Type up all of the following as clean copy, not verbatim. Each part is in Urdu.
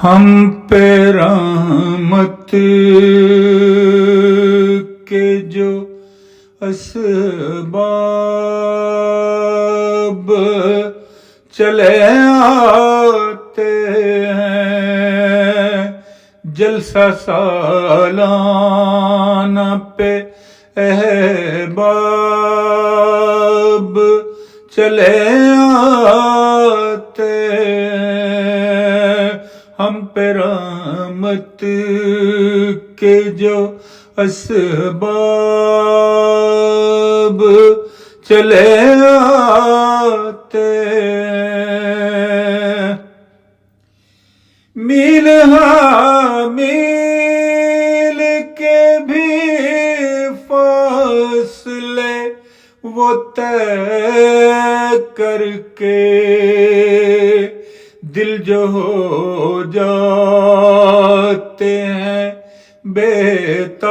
ہم پہ رحمت کے جو اسباب چلے آتے ہیں، جلسہ سالانہ پہ احباب چلے آتے ہیں، ہم پہ رحمت کے جو اسباب چلے آتے ہیں، میل ہاں میل کے بھی فاصلے وہ طے کر کے دل جو ہو جاتے ہیں بےتاب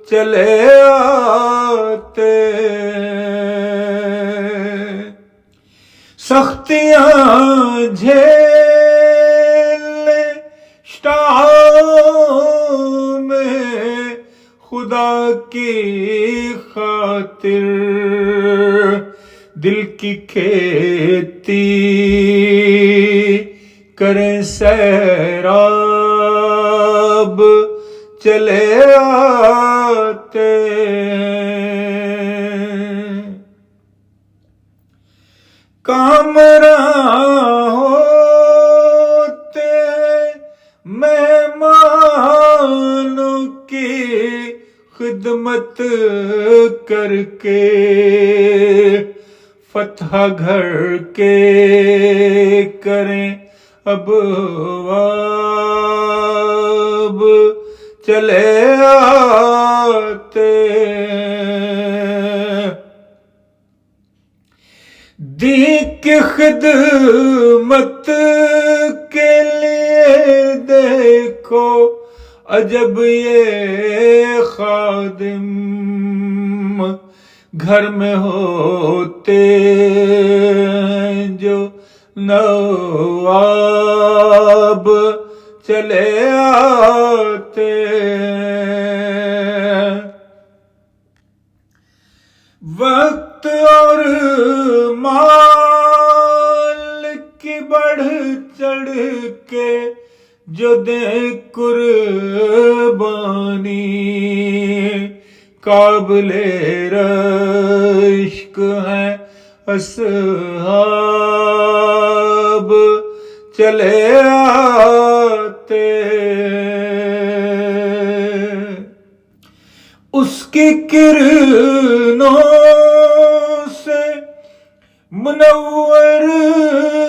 چلے آتے ہیں، سختیاں جھیلنے شتاب میں خدا کی خاطر دل کی کھیتی کریں سیراب چلے آتے ہیں، کامراں ہوتے مہمانوں کی خدمت کر کے، فتح گھر کے کریں ابواب چلے آتے ہیں، دین کی خدمت کے لیے دیکھو عجب یہ خادم گھر میں ہوتے جو نواب چلے آتے ہیں، وقت اور مال کی بڑھ چڑھ کے جو دے قربانی، قابل رشک ہیں اصحاب چلے آتے ہیں، اس کی کرنوں سے منور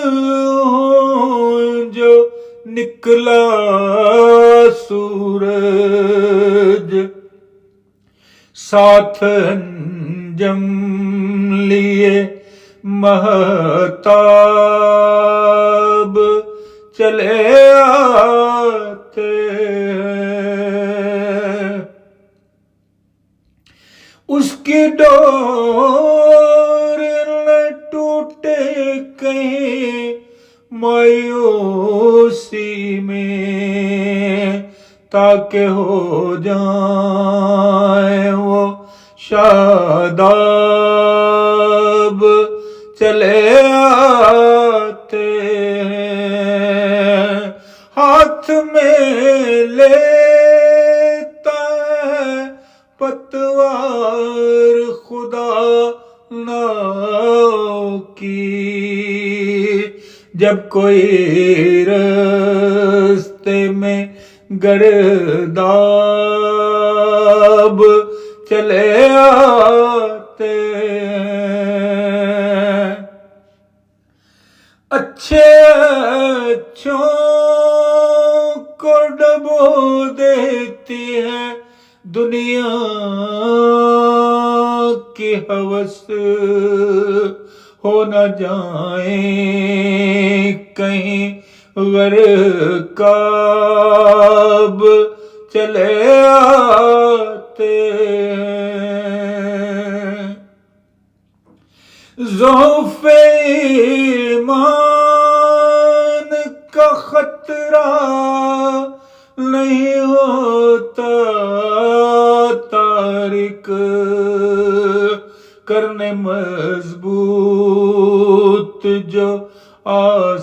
ہوں جو نکلا سورج، ساتھ انجم لیے مہتاب چلے آتے ہیں، اس کی ڈور نہ ٹوٹے کہیں مایوسی میں، تاکہ ہو جائیں وہ شاداب چلے آتے ہیں، ہاتھ میں لیتا ہے پتوار خدا ناؤ کی، جب کوئی راستے میں گرداب چلے آتے ہیں، اچھے اچھوں کو ڈبو دیتی ہے دنیا کی ہوس، ہو نہ جائیں کہیں غرقاب چلے آتے ہیں، ضعف ایمان